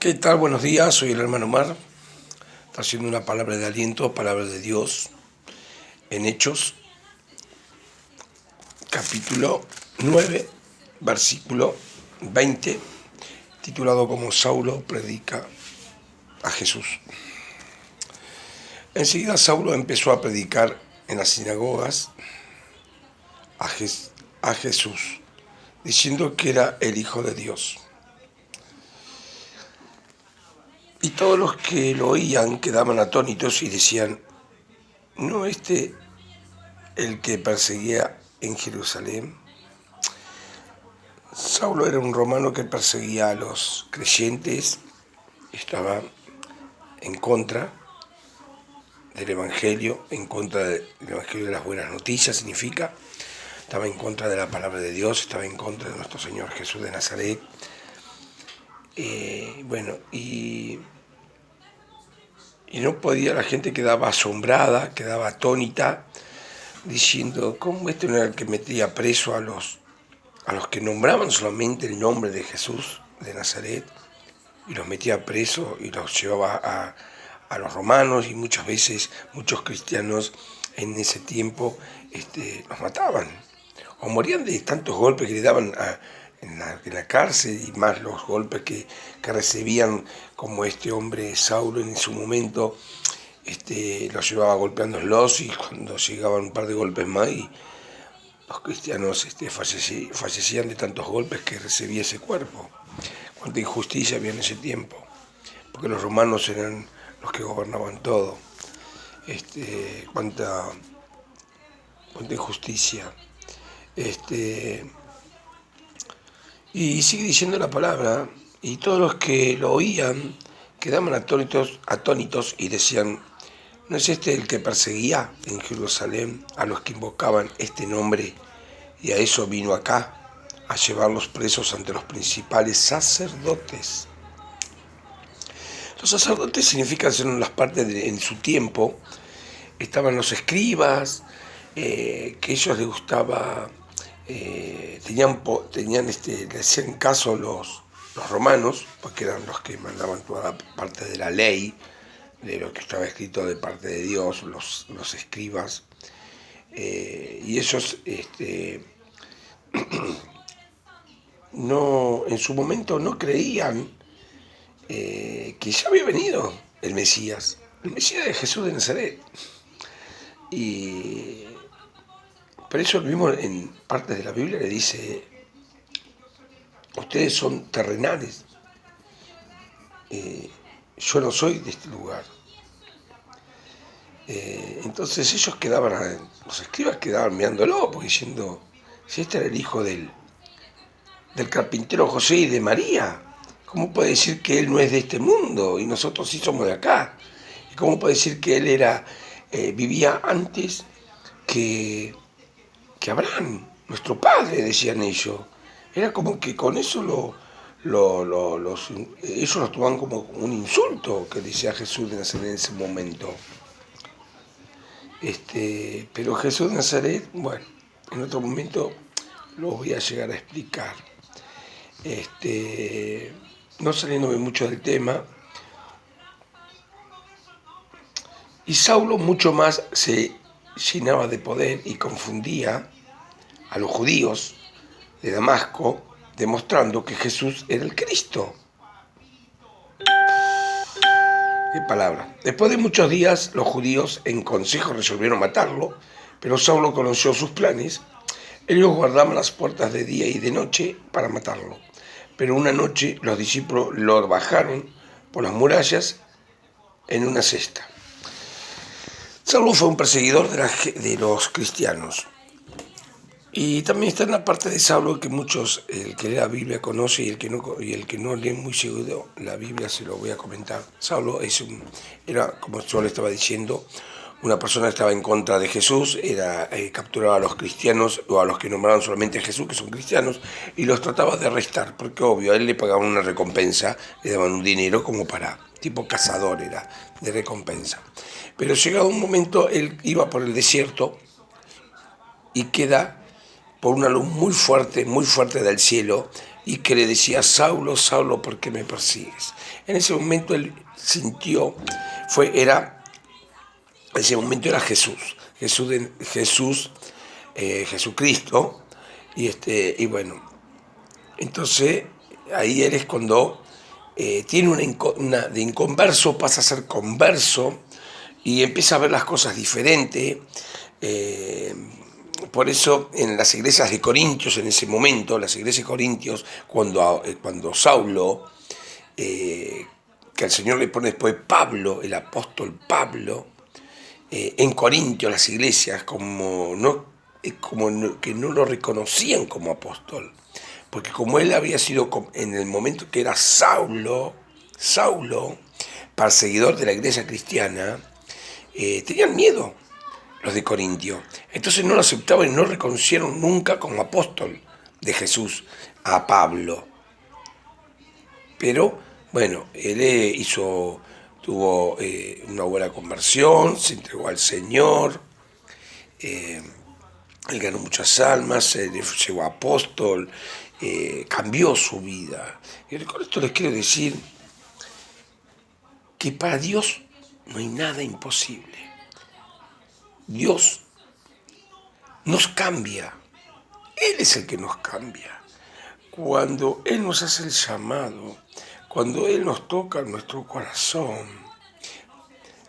¿Qué tal? Buenos días, soy el hermano Mar, haciendo una palabra de aliento, palabra de Dios, en Hechos, capítulo 9, versículo 20, titulado como Saulo predica a Jesús. Enseguida Saulo empezó a predicar en las sinagogas a Jesús, diciendo que era el Hijo de Dios. Y todos los que lo oían quedaban atónitos y decían, ¿no el que perseguía en Jerusalén? Saulo era un romano que perseguía a los creyentes, estaba en contra del Evangelio, en contra del Evangelio de las buenas noticias, significa, estaba en contra de la palabra de Dios, estaba en contra de nuestro Señor Jesús de Nazaret. Y no podía, la gente quedaba asombrada, quedaba atónita, diciendo, ¿cómo no era el que metía preso a los que nombraban solamente el nombre de Jesús de Nazaret, y los metía presos y los llevaba a los romanos, y muchas veces muchos cristianos en ese tiempo los mataban o morían de tantos golpes que le daban en la cárcel, y más los golpes que recibían, como este hombre Saulo en su momento los llevaba golpeándolos, y cuando llegaban un par de golpes más y los cristianos fallecían de tantos golpes que recibía ese cuerpo. Cuánta injusticia había en ese tiempo, porque los romanos eran los que gobernaban todo. Cuánta injusticia. Y sigue diciendo la palabra, y todos los que lo oían quedaban atónitos y decían, ¿no es este el que perseguía en Jerusalén a los que invocaban este nombre, y a eso vino acá, a llevarlos presos ante los principales sacerdotes? Los sacerdotes significan ser las partes en su tiempo. Estaban los escribas, que ellos les gustaba, le hacían caso los romanos, porque eran los que mandaban toda la parte de la ley, de lo que estaba escrito de parte de Dios, los escribas, y ellos no, en su momento no creían que ya había venido el Mesías de Jesús de Nazaret. Y por eso el mismo en partes de la Biblia le dice, ustedes son terrenales, yo no soy de este lugar. Entonces ellos los escribas quedaban mirándolo, porque diciendo, si este era el hijo del carpintero José y de María, ¿cómo puede decir que él no es de este mundo y nosotros sí somos de acá? ¿Y cómo puede decir que él vivía antes que Abraham, nuestro padre? Decían ellos. Era como que con eso ellos lo tomaban como un insulto que decía Jesús de Nazaret en ese momento. Pero Jesús de Nazaret, bueno, en otro momento lo voy a llegar a explicar. No saliéndome mucho del tema. Y Saulo mucho más se llenaba de poder y confundía a los judíos de Damasco, demostrando que Jesús era el Cristo. ¿Qué palabra? Después de muchos días, los judíos en consejo resolvieron matarlo, pero Saulo conoció sus planes. Ellos guardaban las puertas de día y de noche para matarlo. Pero una noche los discípulos lo bajaron por las murallas en una cesta. Saulo fue un perseguidor de los cristianos. Y también está en la parte de Saulo que muchos, el que lee la Biblia conoce, y el que no lee muy seguido la Biblia, se lo voy a comentar. Saulo era, como yo le estaba diciendo, una persona que estaba en contra de Jesús, capturaba a los cristianos o a los que nombraban solamente a Jesús, que son cristianos, y los trataba de arrestar, porque obvio, a él le pagaban una recompensa, le daban un dinero como para, tipo cazador era, de recompensa. Pero llegado un momento, él iba por el desierto y queda por una luz muy fuerte del cielo, y que le decía: Saulo, Saulo, ¿por qué me persigues? En ese momento él sintió, ese momento era Jesucristo, y bueno, entonces ahí él es cuando tiene de inconverso pasa a ser converso y empieza a ver las cosas diferentes. eh, por eso en las iglesias de Corintios, en ese momento, las iglesias de Corintios, cuando Saulo, que al Señor le pone después Pablo, el apóstol Pablo, en Corintios las iglesias que no lo reconocían como apóstol, porque como él había sido en el momento que era Saulo, perseguidor de la iglesia cristiana, tenían miedo los de Corintio. Entonces no lo aceptaban y no reconocieron nunca como apóstol de Jesús a Pablo. Pero bueno, él tuvo una buena conversión, se entregó al Señor, él ganó muchas almas, se llegó a apóstol, cambió su vida. Y con esto les quiero decir que para Dios no hay nada imposible. Dios nos cambia, Él es el que nos cambia. Cuando Él nos hace el llamado, cuando Él nos toca nuestro corazón,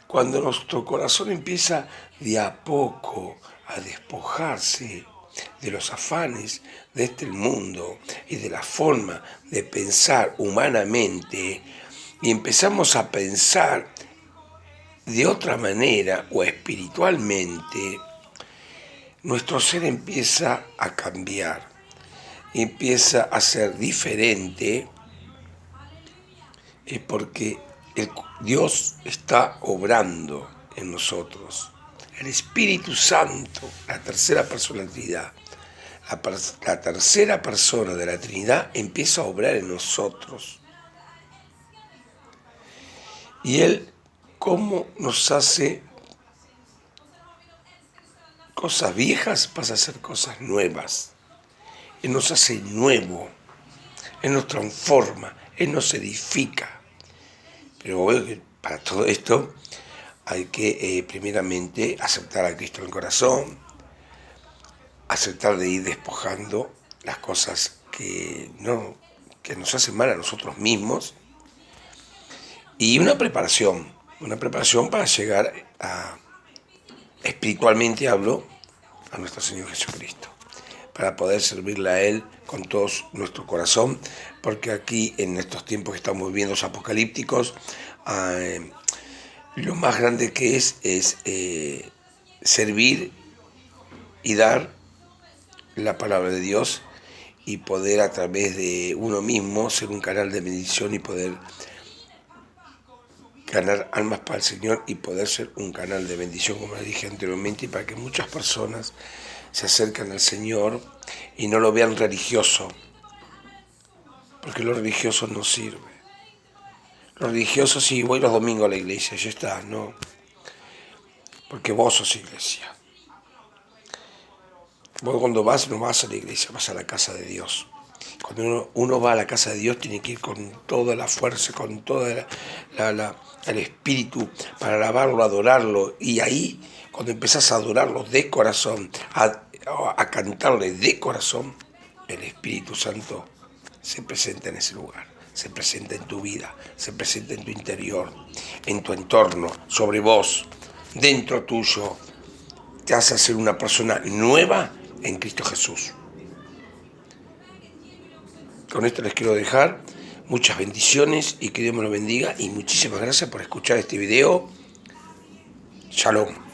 cuando nuestro corazón empieza de a poco a despojarse de los afanes de este mundo y de la forma de pensar humanamente, y empezamos a pensar de otra manera o espiritualmente, nuestro ser empieza a cambiar, empieza a ser diferente, porque Dios está obrando en nosotros. El Espíritu Santo, la tercera personalidad, la tercera persona de la Trinidad empieza a obrar en nosotros. Y Él, ¿cómo nos hace cosas viejas? Pasa a ser cosas nuevas. Él nos hace nuevo, Él nos transforma, Él nos edifica. Pero para todo esto hay que primeramente aceptar a Cristo en el corazón, aceptar de ir despojando las cosas que nos hacen mal a nosotros mismos, y una preparación para llegar espiritualmente hablo, a nuestro Señor Jesucristo, para poder servirle a Él con todo nuestro corazón, porque aquí en estos tiempos que estamos viviendo apocalípticos, lo más grande que es servir y dar la palabra de Dios, y poder a través de uno mismo ser un canal de bendición y poder ganar almas para el Señor y poder ser un canal de bendición, como les dije anteriormente, y para que muchas personas se acerquen al Señor y no lo vean religioso, porque lo religioso no sirve. Lo religioso, sí, voy los domingos a la iglesia, ya está, no, porque vos sos iglesia. Vos cuando no vas a la iglesia, vas a la casa de Dios. Cuando uno va a la casa de Dios tiene que ir con toda la fuerza, con todo el espíritu para alabarlo, adorarlo. Y ahí, cuando empezás a adorarlo de corazón, a cantarle de corazón, el Espíritu Santo se presenta en ese lugar, se presenta en tu vida, se presenta en tu interior, en tu entorno, sobre vos, dentro tuyo. Te hace ser una persona nueva en Cristo Jesús. Con esto les quiero dejar muchas bendiciones y que Dios me lo bendiga, y muchísimas gracias por escuchar este video. Shalom.